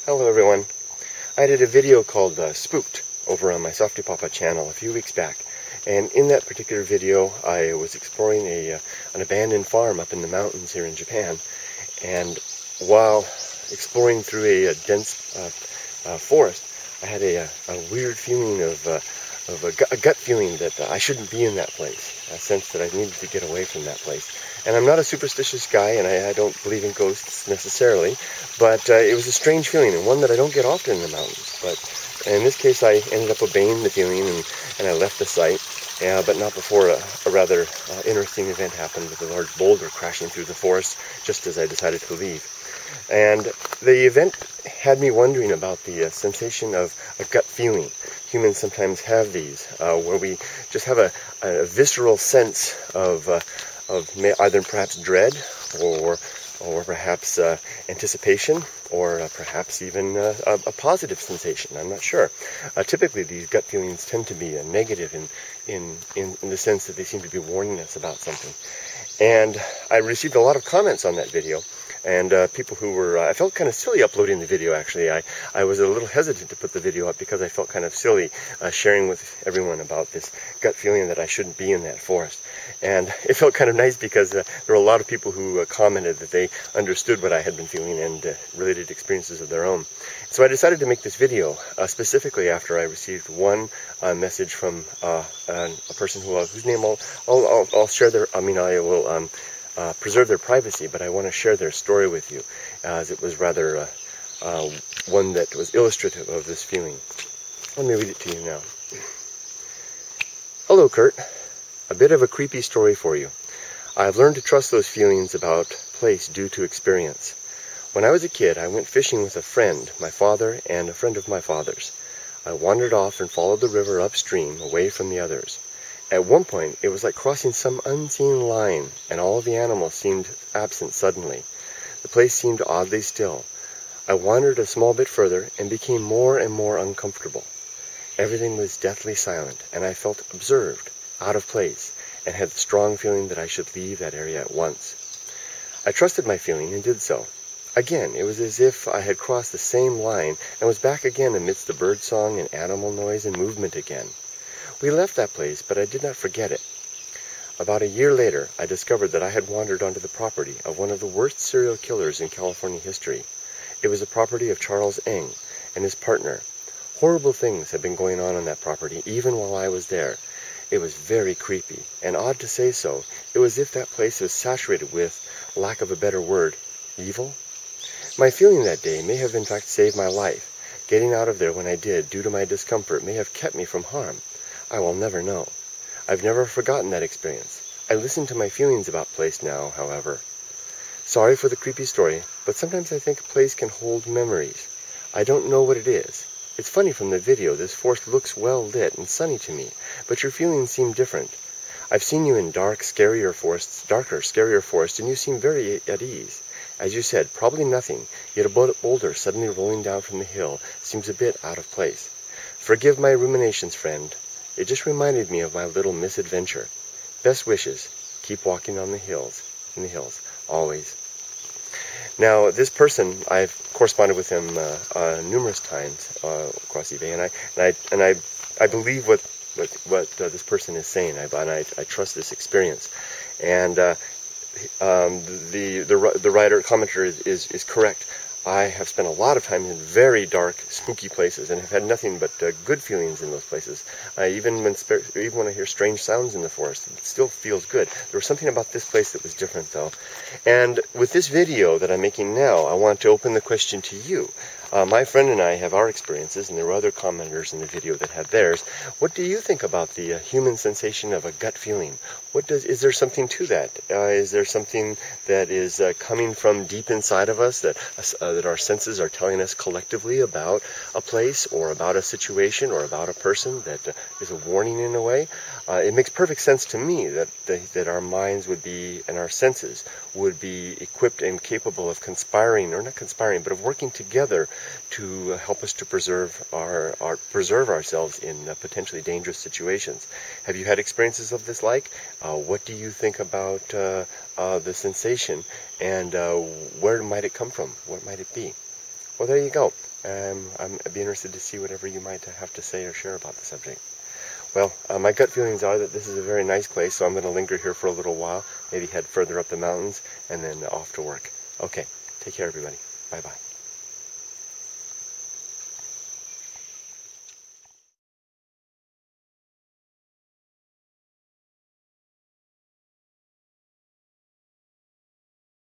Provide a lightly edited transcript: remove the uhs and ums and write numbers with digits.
Hello everyone. I did a video called Spooked over on my Softy Papa channel a few weeks back, and in that particular video I was exploring an abandoned farm up in the mountains here in Japan, and while exploring through a dense forest, I had a weird feeling of a gut feeling that I shouldn't be in that place, a sense that I needed to get away from that place. And I'm not a superstitious guy, and I don't believe in ghosts necessarily, but it was a strange feeling, and one that I don't get often in the mountains. But in this case, I ended up obeying the feeling, and I left the site, but not before a rather interesting event happened with a large boulder crashing through the forest just as I decided to leave. And the event had me wondering about the sensation of a gut feeling. Humans sometimes have these, where we just have a visceral sense of either perhaps dread or perhaps anticipation, or perhaps even a positive sensation. I'm not sure. Typically, these gut feelings tend to be negative in the sense that they seem to be warning us about something. And I received a lot of comments on that video. And people who were, I felt kind of silly uploading the video, actually. I was a little hesitant to put the video up because I felt kind of silly sharing with everyone about this gut feeling that I shouldn't be in that forest. And it felt kind of nice because there were a lot of people who commented that they understood what I had been feeling and related experiences of their own. So I decided to make this video specifically after I received one message from a person whose name I'll share their, I will preserve their privacy, but I want to share their story with you, as it was rather one that was illustrative of this feeling. Let me read it to you now. Hello, Kurt. A bit of a creepy story for you. I have learned to trust those feelings about place due to experience. When I was a kid, I went fishing with a friend, my father, and a friend of my father's. I wandered off and followed the river upstream, away from the others. At one point, it was like crossing some unseen line, and all of the animals seemed absent suddenly. The place seemed oddly still. I wandered a small bit further, and became more and more uncomfortable. Everything was deathly silent, and I felt observed, out of place, and had the strong feeling that I should leave that area at once. I trusted my feeling, and did so. Again, it was as if I had crossed the same line, and was back again amidst the birdsong and animal noise and movement again. We left that place, but I did not forget it. About a year later, I discovered that I had wandered onto the property of one of the worst serial killers in California history. It was the property of Charles Ng and his partner. Horrible things had been going on that property, even while I was there. It was very creepy, and odd to say so, it was as if that place was saturated with, lack of a better word, evil. My feeling that day may have in fact saved my life. Getting out of there when I did, due to my discomfort, may have kept me from harm. I will never know. I've never forgotten that experience. I listen to my feelings about place now, however. Sorry for the creepy story, but sometimes I think a place can hold memories. I don't know what it is. It's funny from the video, this forest looks well lit and sunny to me, but your feelings seem different. I've seen you in darker, scarier forests, and you seem very at ease. As you said, probably nothing, yet a boulder suddenly rolling down from the hill seems a bit out of place. Forgive my ruminations, friend. It just reminded me of my little misadventure. Best wishes. Keep walking on the hills, always. Now, this person, I've corresponded with him numerous times across eBay, and I believe what this person is saying, and I trust this experience. And the commenter is correct. I have spent a lot of time in very dark, spooky places, and have had nothing but good feelings in those places. Even when I hear strange sounds in the forest, it still feels good. There was something about this place that was different, though. And with this video that I'm making now, I want to open the question to you. My friend and I have our experiences, and there were other commenters in the video that had theirs. What do you think about the human sensation of a gut feeling? Is there something to that? Is there something that is coming from deep inside of us that our senses are telling us collectively about a place, or about a situation, or about a person that is a warning in a way? It makes perfect sense to me that our minds would be, and our senses would be equipped and capable of conspiring, or not conspiring, but of working together to help us to preserve ourselves in potentially dangerous situations. Have you had experiences of this like? What do you think about the sensation, and where might it come from? What might it be? Well, there you go. I'd be interested to see whatever you might have to say or share about the subject. Well, my gut feelings are that this is a very nice place, so I'm going to linger here for a little while, maybe head further up the mountains, and then off to work. Okay, take care everybody. Bye-bye.